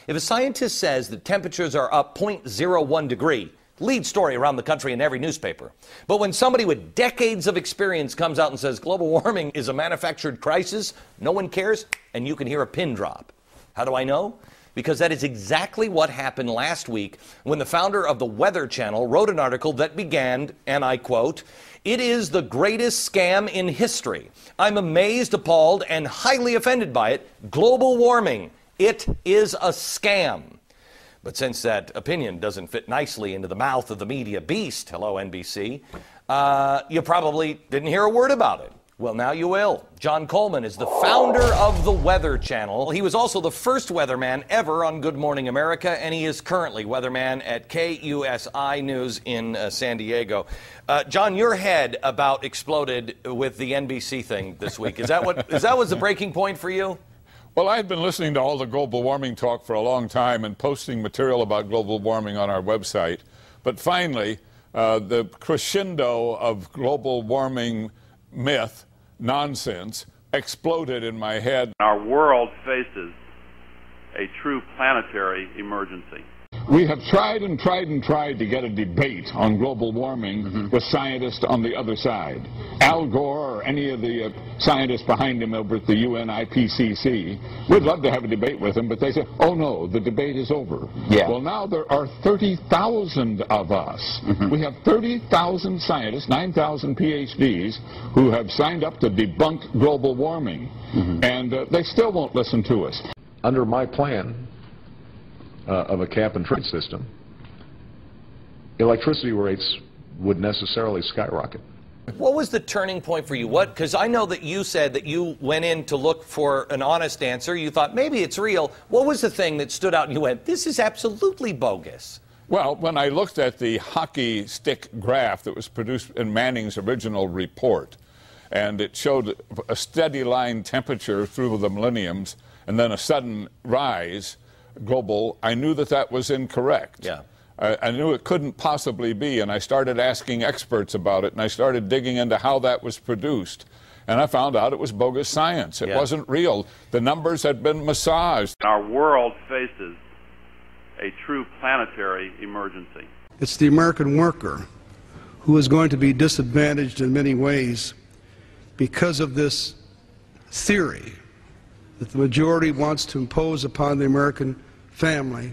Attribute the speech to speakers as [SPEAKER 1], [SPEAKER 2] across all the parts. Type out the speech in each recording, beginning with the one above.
[SPEAKER 1] If a scientist says that temperatures are up 0.01 degree, lead story around the country in every newspaper. But when somebody with decades of experience comes out and says global warming is a manufactured crisis, no one cares, and you can hear a pin drop. How do I know? Because that is exactly what happened last week when the founder of the Weather Channel wrote an article that began, and I quote, "It is the greatest scam in history. I'm amazed, appalled, and highly offended by it. Global warming. It is a scam." But since that opinion doesn't fit nicely into the mouth of the media beast, hello NBC, you probably didn't hear a word about it. Well, now you will. John Coleman is the founder of the Weather Channel. He was also the first weatherman ever on Good Morning America, and he is currently weatherman at KUSI News in San Diego. John, your head about exploded with the NBC thing this week. Is that what was the breaking point for you?
[SPEAKER 2] Well, I had been listening to all the global warming talk for a long time and posting material about global warming on our website. But finally, the crescendo of global warming myth, nonsense, exploded in my head.
[SPEAKER 3] Our world faces a true planetary emergency.
[SPEAKER 2] We have tried and tried and tried to get a debate on global warming with scientists on the other side. Al Gore or any of the scientists behind him over at the UN IPCC, we'd love to have a debate with them, but they say, oh no, the debate is over. Yeah. Well, now there are 30,000 of us. We have 30,000 scientists, 9,000 PhDs, who have signed up to debunk global warming, and they still won't listen to us.
[SPEAKER 4] Under my plan of a cap-and-trade system, electricity rates would necessarily skyrocket.
[SPEAKER 1] What was the turning point for you? Because I know that you said that you went in to look for an honest answer. You thought maybe it's real. What was the thing that stood out and you went, this is absolutely bogus?
[SPEAKER 2] Well, when I looked at the hockey stick graph that was produced in Manning's original report, and it showed a steady line temperature through the millenniums and then a sudden rise, global, I knew that that was incorrect. Yeah. I knew it couldn't possibly be, and I started asking experts about it, and I started digging into how that was produced. And I found out it was bogus science. It wasn't real. The numbers had been massaged.
[SPEAKER 3] Our world faces a true planetary emergency.
[SPEAKER 5] It's the American worker who is going to be disadvantaged in many ways because of this theory that the majority wants to impose upon the American family,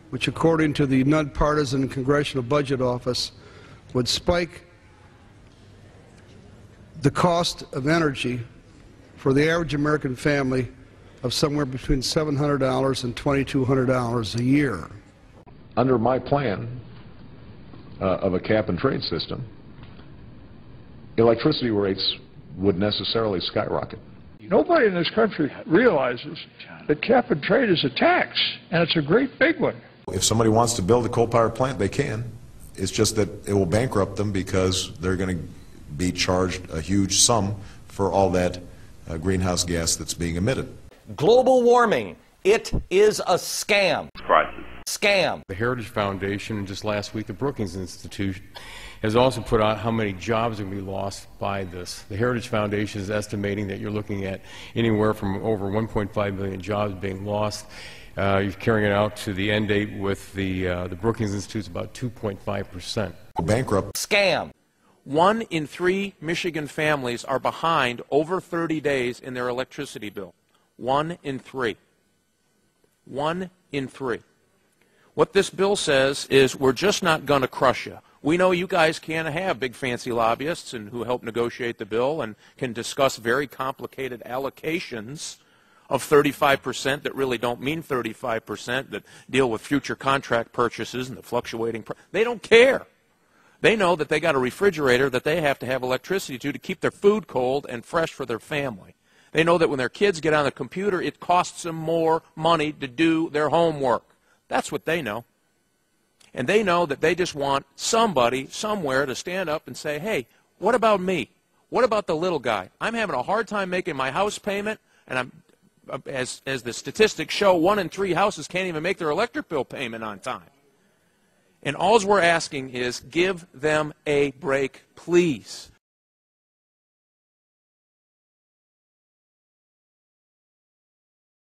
[SPEAKER 5] which according to the nonpartisan Congressional Budget Office would spike the cost of energy for the average American family of somewhere between $700 and $2,200 a year.
[SPEAKER 4] Under my plan of a cap-and-trade system, electricity rates would necessarily skyrocket.
[SPEAKER 6] Nobody in this country realizes that cap-and-trade is a tax, and it's a great big one.
[SPEAKER 7] If somebody wants to build a coal-powered plant, they can. It's just that it will bankrupt them because they're going to be charged a huge sum for all that greenhouse gas that's being emitted.
[SPEAKER 1] Global warming, it is a scam.
[SPEAKER 3] Crisis.
[SPEAKER 1] Scam.
[SPEAKER 8] The Heritage Foundation, just last week, the Brookings Institute, has also put out how many jobs are going to be lost by this. The Heritage Foundation is estimating that you're looking at anywhere from over 1.5 million jobs being lost. You're carrying it out to the end date with the Brookings Institute's about 2.5%.
[SPEAKER 7] Bankrupt.
[SPEAKER 1] Scam.
[SPEAKER 9] 1 in 3 Michigan families are behind over 30 days in their electricity bill. 1 in 3. 1 in 3. What this bill says is we're just not going to crush you. We know you guys can't have big fancy lobbyists and who help negotiate the bill and can discuss very complicated allocations of 35% that really don't mean 35%, that deal with future contract purchases and the fluctuating price. They don't care. They know that they got a refrigerator that they have to have electricity to keep their food cold and fresh for their family. They know that when their kids get on the computer, it costs them more money to do their homework. That's what they know. And they know that they just want somebody somewhere to stand up and say, hey, what about me? What about the little guy? I'm having a hard time making my house payment, and as the statistics show, 1 in 3 houses can't even make their electric bill payment on time. And all we're asking is give them a break, please.